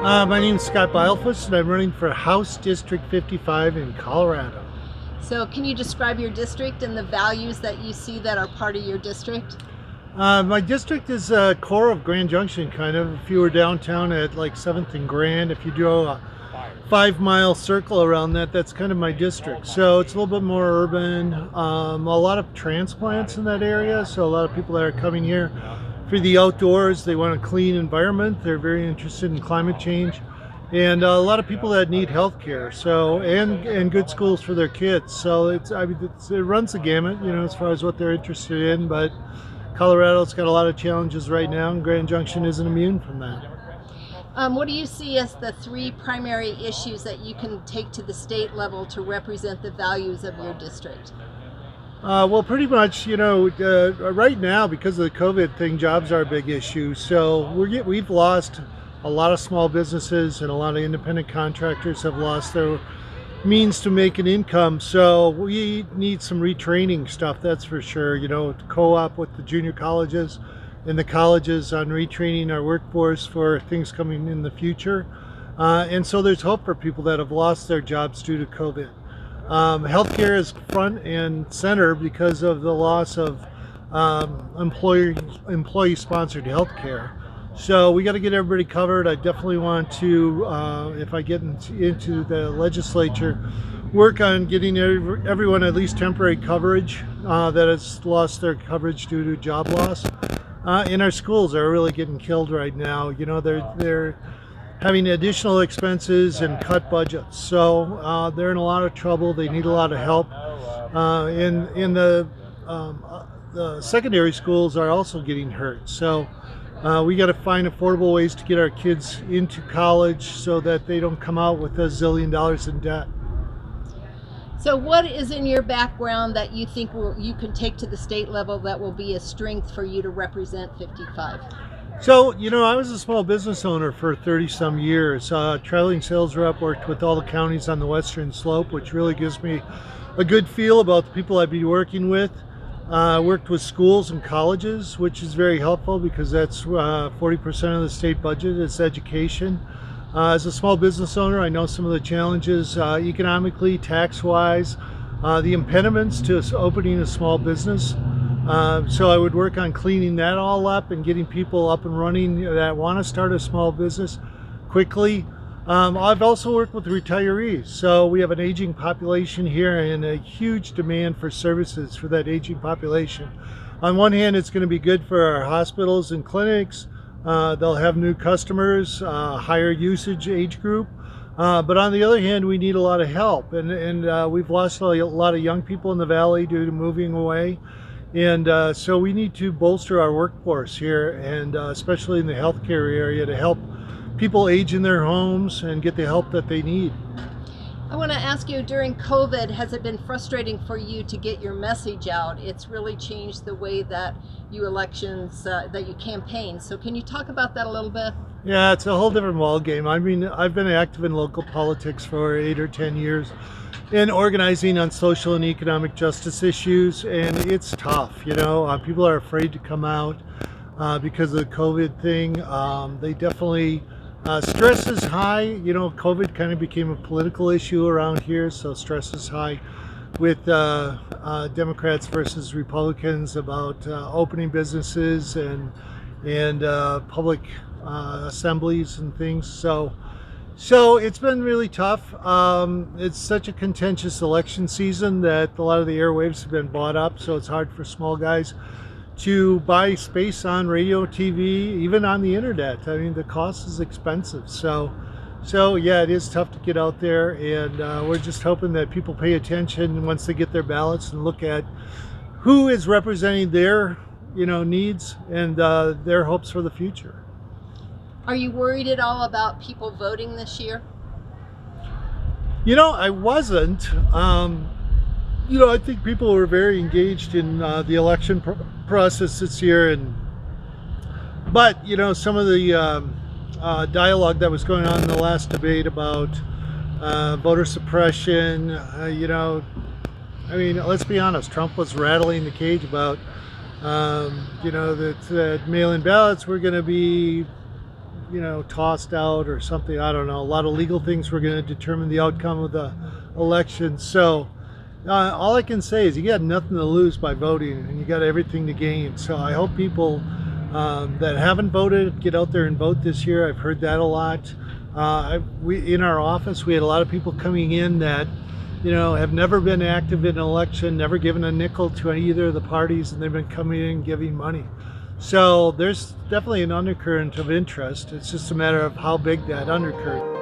My name is Scott Beilfuss, and I'm running for House District 55 in Colorado. So can you describe your district and the values that you see that are part of your district? My district is a core of Grand Junction, kind of. If you were downtown at like 7th and Grand, if you do a 5 mile circle around that, that's kind of my district. So it's a little bit more urban. A lot of transplants in that area, so a lot of people that are coming here for the outdoors. They want a clean environment. They're very interested in climate change, and a lot of people that need health care. So and good schools for their kids. So it runs the gamut, as far as what they're interested in. But Colorado's got a lot of challenges right now, and Grand Junction isn't immune from that. What do you see as the three primary issues that you can take to the state level to represent the values of your district? Well, pretty much, right now, because of the COVID thing, jobs are a big issue. So we've lost a lot of small businesses, and a lot of independent contractors have lost their means to make an income. So we need some retraining stuff, that's for sure. Co-op with the junior colleges and the colleges on retraining our workforce for things coming in the future. And so there's hope for people that have lost their jobs due to COVID. Healthcare is front and center because of the loss of employee-sponsored healthcare. So we got to get everybody covered. I definitely want to, if I get into the legislature, work on getting everyone at least temporary coverage that has lost their coverage due to job loss. And our schools are really getting killed right now. They're having additional expenses and cut budgets. So they're in a lot of trouble. They need a lot of help. In the secondary schools are also getting hurt. So we got to find affordable ways to get our kids into college so that they don't come out with $1 zillion in debt. So what is in your background that you think you can take to the state level that will be a strength for you to represent 55? So, I was a small business owner for 30 some years. Traveling sales rep, worked with all the counties on the western slope, which really gives me a good feel about the people I'd be working with. Worked with schools and colleges, which is very helpful because that's 40% of the state budget is education. As a small business owner, I know some of the challenges economically, tax-wise, the impediments to opening a small business. So I would work on cleaning that all up and getting people up and running that want to start a small business quickly. I've also worked with retirees. So we have an aging population here and a huge demand for services for that aging population. On one hand, it's going to be good for our hospitals and clinics. They'll have new customers, higher usage age group. But on the other hand, we need a lot of help. And we've lost a lot of young people in the valley due to moving away. And so we need to bolster our workforce here, and especially in the healthcare area, to help people age in their homes and get the help that they need. I want to ask you, during COVID, has it been frustrating for you to get your message out? It's really changed the way that that you campaign. So can you talk about that a little bit? Yeah, it's a whole different ballgame. I mean, I've been active in local politics for 8 or 10 years in organizing on social and economic justice issues, and it's tough. People are afraid to come out because of the COVID thing. They definitely, stress is high. COVID kind of became a political issue around here, so stress is high with Democrats versus Republicans about opening businesses and public assemblies and things. So it's been really tough. It's such a contentious election season that a lot of the airwaves have been bought up, so it's hard for small guys to buy space on radio, TV, even on the internet. I mean, the cost is expensive. So yeah, it is tough to get out there, and we're just hoping that people pay attention once they get their ballots and look at who is representing their needs and their hopes for the future. Are you worried at all about people voting this year? I wasn't. I think people were very engaged in the election process this year, but some of the dialogue that was going on in the last debate about voter suppression. Let's be honest. Trump was rattling the cage about that mail-in ballots were going to be tossed out or something. I don't know. A lot of legal things were going to determine the outcome of the election. So all I can say is you got nothing to lose by voting, and you got everything to gain. So I hope people that haven't voted get out there and vote this year. I've heard that a lot. We in our office we had a lot of people coming in that have never been active in an election, never given a nickel to either of the parties, and they've been coming in and giving money. So there's definitely an undercurrent of interest. It's just a matter of how big that undercurrent.